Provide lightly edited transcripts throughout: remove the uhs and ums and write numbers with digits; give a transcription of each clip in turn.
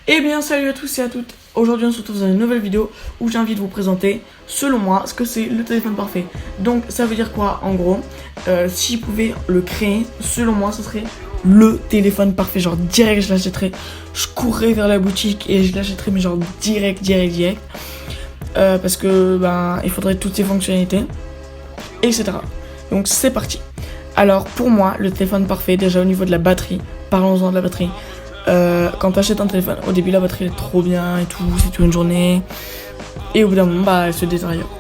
Eh bien salut à tous et à toutes. Aujourd'hui on se retrouve dans une nouvelle vidéo où j'ai envie de vous présenter, selon moi, ce que c'est le téléphone parfait. Donc ça veut dire quoi en gros? Si je pouvais le créer, selon moi ce serait le téléphone parfait. Genre direct je l'achèterais, je courrais vers la boutique et je l'achèterais, mais genre direct. Parce que il faudrait toutes ces fonctionnalités, etc. Donc c'est parti. Alors pour moi le téléphone parfait, déjà au niveau de la batterie, parlons-en de la batterie. Quand tu achètes un téléphone, au début la batterie est trop bien et tout, c'est toute une journée, et au bout d'un moment elle se détériore.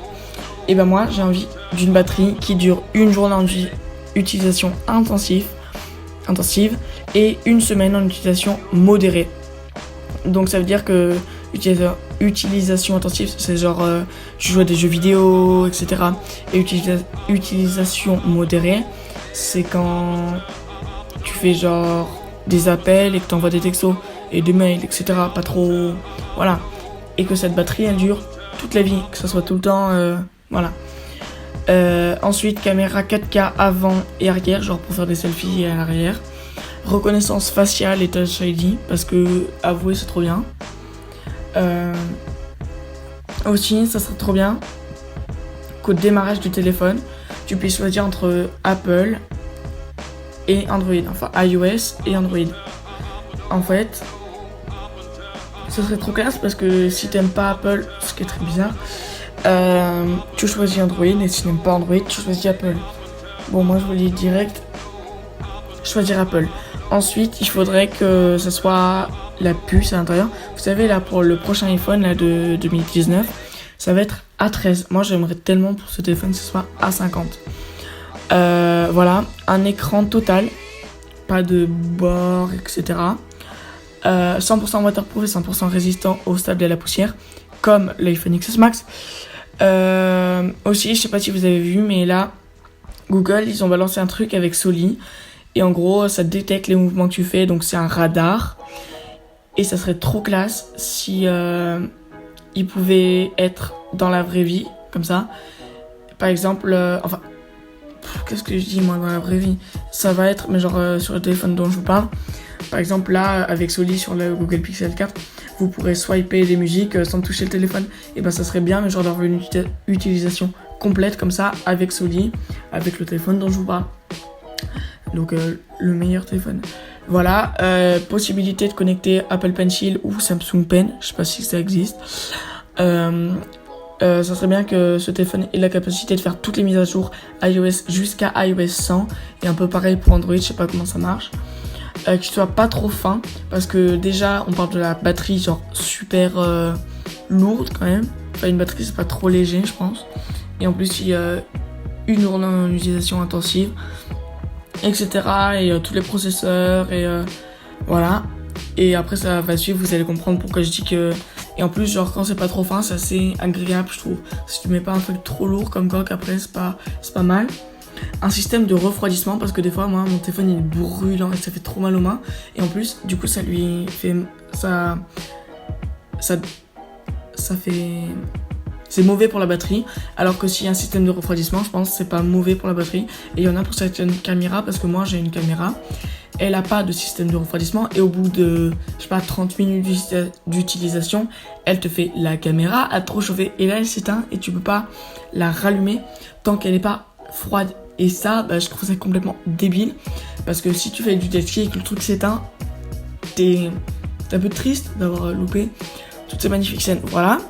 Et moi j'ai envie d'une batterie qui dure une journée en utilisation intensive et une semaine en utilisation modérée. Donc ça veut dire que utilisation intensive, c'est genre tu joues à des jeux vidéo, etc. Et utilisation modérée, c'est quand tu fais genre des appels et que tu envoies des textos et des mails, etc. Pas trop... Voilà. Et que cette batterie, elle dure toute la vie, que ça soit tout le temps... voilà. Ensuite, caméra 4K avant et arrière, genre pour faire des selfies à l'arrière. Reconnaissance faciale et Touch ID, parce que, avouez, c'est trop bien. Aussi, ça serait trop bien qu'au démarrage du téléphone, tu puisses choisir entre Apple et Android, enfin iOS et Android. En fait, ce serait trop classe parce que si t'aimes pas Apple, ce qui est très bizarre, tu choisis Android, et si t'aimes pas Android, tu choisis Apple. Bon, moi je vous dis direct, choisir Apple. Ensuite, il faudrait que ce soit la puce à l'intérieur. Vous savez, là pour le prochain iPhone là, de 2019, ça va être A13. Moi j'aimerais tellement pour ce téléphone que ce soit A50. Voilà, un écran total, pas de bord, etc. 100% waterproof et 100% résistant au sable et à la poussière, comme l'iPhone XS Max. Aussi, je sais pas si vous avez vu, mais là, Google, ils ont balancé un truc avec Soli. Et en gros, ça détecte les mouvements que tu fais, donc c'est un radar. Et ça serait trop classe si il pouvait être dans la vraie vie, comme ça. Par exemple, qu'est-ce que je dis moi dans la vraie vie? Ça va être, mais genre sur le téléphone dont je vous parle. Par exemple là, avec Soli sur le Google Pixel 4, vous pourrez swiper des musiques sans toucher le téléphone. Et ça serait bien, mais genre d'avoir une utilisation complète comme ça avec Soli, avec le téléphone dont je vous parle. Donc le meilleur téléphone. Voilà, possibilité de connecter Apple Pencil ou Samsung Pen, je sais pas si ça existe. Ça serait bien que ce téléphone ait la capacité de faire toutes les mises à jour iOS jusqu'à iOS 100 et un peu pareil pour Android, je sais pas comment ça marche. Qu'il soit pas trop fin parce que déjà on parle de la batterie genre super lourde quand même. Enfin une batterie c'est pas trop léger je pense. Et en plus il y a une journée en utilisation intensive, etc. Et tous les processeurs et voilà. Et après ça va suivre, vous allez comprendre pourquoi je dis que... Et en plus genre quand c'est pas trop fin c'est assez agréable je trouve. Si tu mets pas un truc trop lourd comme coque après c'est pas mal. Un système de refroidissement parce que des fois moi mon téléphone il est brûlant et ça fait trop mal aux mains. Et en plus du coup ça lui fait... ça fait... C'est mauvais pour la batterie, alors que s'il y a un système de refroidissement, je pense que c'est pas mauvais pour la batterie. Et il y en a pour certaines caméras, parce que moi j'ai une caméra, elle a pas de système de refroidissement, et au bout de, je sais pas, 30 minutes d'utilisation, elle te fait la caméra à trop chauffer, et là elle s'éteint, et tu peux pas la rallumer tant qu'elle est pas froide. Et ça, je trouve ça complètement débile, parce que si tu fais du jet ski et que le truc s'éteint, t'es un peu triste d'avoir loupé toutes ces magnifiques scènes. Voilà.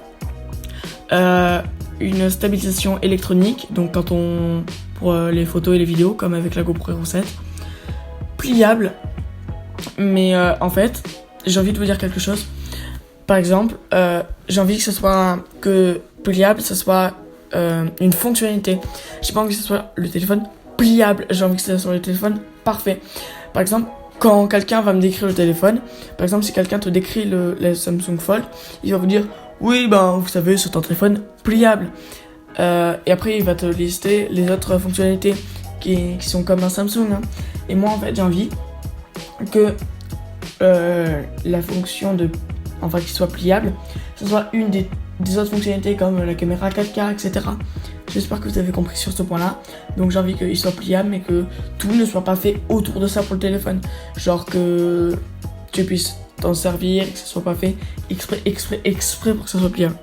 Une stabilisation électronique, donc pour les photos et les vidéos, comme avec la GoPro Hero 7. Pliable, mais en fait, j'ai envie de vous dire quelque chose. Par exemple, j'ai envie que ce soit pliable, ce soit une fonctionnalité. J'ai pas envie que ce soit le téléphone pliable, j'ai envie que ce soit le téléphone parfait. Par exemple, quand quelqu'un va me décrire le téléphone, par exemple, si quelqu'un te décrit le Samsung Fold, il va vous dire oui, vous savez, c'est un téléphone pliable. Et après, il va te lister les autres fonctionnalités qui sont comme un Samsung. Hein. Et moi, en fait, j'ai envie que la fonction qu'il soit pliable, ce soit une des autres fonctionnalités comme la caméra 4K, etc. J'espère que vous avez compris sur ce point-là. Donc j'ai envie qu'il soit pliable, mais que tout ne soit pas fait autour de ça pour le téléphone. Genre que tu puisses t'en servir et que ça soit pas fait exprès pour que ça soit pliable.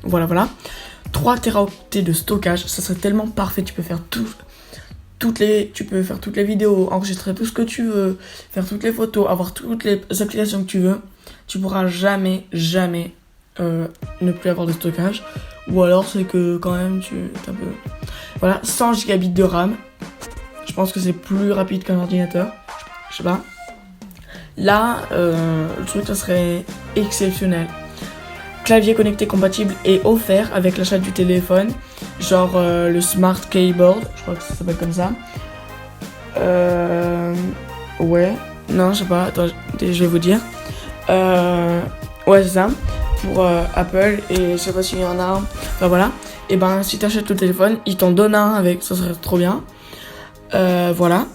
Voilà. 3 téraoctets de stockage, ça serait tellement parfait. Tu peux faire toutes les vidéos, enregistrer tout ce que tu veux, faire toutes les photos, avoir toutes les applications que tu veux. Tu pourras jamais ne plus avoir de stockage. Ou alors c'est que quand même t'as peu... Voilà, 100 Go de RAM. Je pense que c'est plus rapide qu'un ordinateur. Je sais pas. Là, le truc, ça serait exceptionnel. Clavier connecté compatible et offert avec l'achat du téléphone. Genre le Smart Keyboard. Je crois que ça s'appelle comme ça. Ouais. Non, je sais pas. Attends, je vais vous dire. Ouais, c'est ça. Pour Apple. Et je sais pas s'il y en a un. Enfin voilà. Et ben, si t'achètes le téléphone, ils t'en donnent un avec. Ça serait trop bien. Voilà.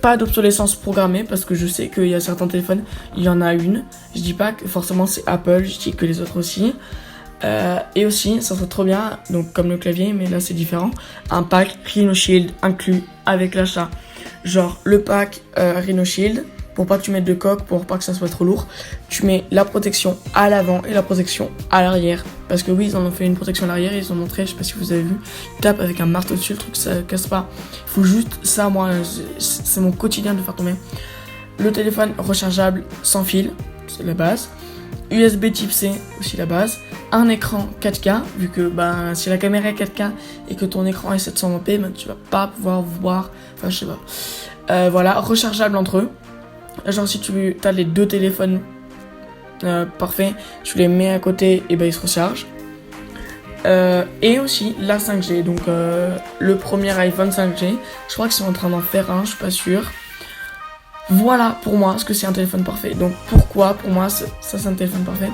Pas d'obsolescence programmée parce que je sais qu'il y a certains téléphones, il y en a une. Je dis pas que forcément c'est Apple, je dis que les autres aussi. Et aussi, ça serait trop bien, donc comme le clavier, mais là c'est différent, un pack Rhino Shield inclus avec l'achat. Genre le pack Rhino Shield, pour pas que tu mettes de coque, pour pas que ça soit trop lourd, tu mets la protection à l'avant et la protection à l'arrière. Parce que oui, ils en ont fait une protection à l'arrière, ils ont montré, je sais pas si vous avez vu, ils tapent avec un marteau dessus, le truc ça casse pas. Il faut juste ça, moi, c'est mon quotidien de faire tomber. Le téléphone rechargeable sans fil, c'est la base. USB type C, aussi la base. Un écran 4K, vu que si la caméra est 4K et que ton écran est 720p, tu vas pas pouvoir voir, enfin je sais pas. Voilà, rechargeable entre eux. Genre si tu as les deux téléphones parfaits, tu les mets à côté et ils se rechargent. Et aussi la 5G, donc le premier iPhone 5G. Je crois qu'ils sont en train d'en faire un, je suis pas sûre. Voilà pour moi ce que c'est un téléphone parfait. Donc pourquoi pour moi ça c'est un téléphone parfait?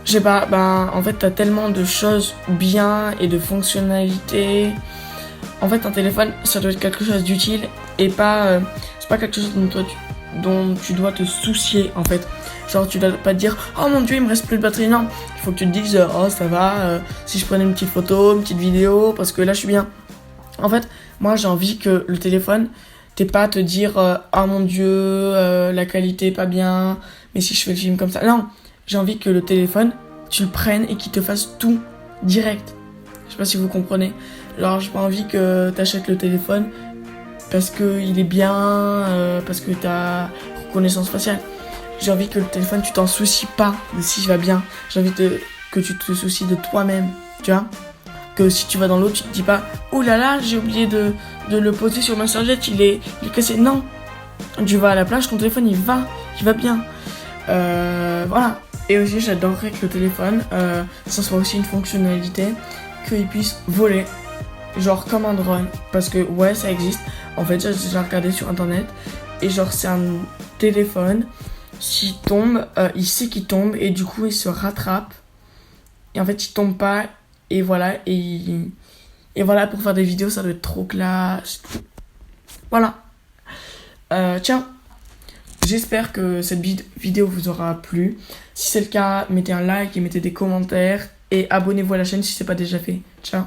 Je sais pas, en fait t'as tellement de choses bien et de fonctionnalités. En fait un téléphone ça doit être quelque chose d'utile et pas c'est pas quelque chose dont tu dois te soucier en fait. Genre tu dois pas te dire oh mon dieu il me reste plus de batterie. Non, il faut que tu te dises oh ça va si je prenais une petite photo, une petite vidéo parce que là je suis bien. En fait moi j'ai envie que le téléphone t'es pas à te dire oh mon dieu la qualité est pas bien mais si je fais le film comme ça. Non, j'ai envie que le téléphone tu le prennes et qu'il te fasse tout direct. Je sais pas si vous comprenez. Genre j'ai pas envie que t'achètes le téléphone parce que il est bien, parce que t'as reconnaissance faciale. J'ai envie que le téléphone, tu t'en soucies pas de si il va bien. J'ai envie que tu te soucies de toi-même, tu vois. Que si tu vas dans l'eau, tu te dis pas « Oh là là, j'ai oublié de le poser sur ma serviette, il est cassé. » Non, tu vas à la plage, ton téléphone, il va bien. Voilà. Et aussi, j'adorerais que le téléphone, ça soit aussi une fonctionnalité, qu'il puisse voler. Genre comme un drone, parce que ouais ça existe. En fait j'ai déjà regardé sur internet. Et genre c'est un téléphone, s'il tombe, il sait qu'il tombe et du coup il se rattrape. Et en fait il tombe pas. Et voilà, et voilà, pour faire des vidéos ça doit être trop classe. Voilà. Ciao. J'espère que cette vidéo vous aura plu. Si c'est le cas, mettez un like et mettez des commentaires. Et abonnez-vous à la chaîne si c'est pas déjà fait. Ciao.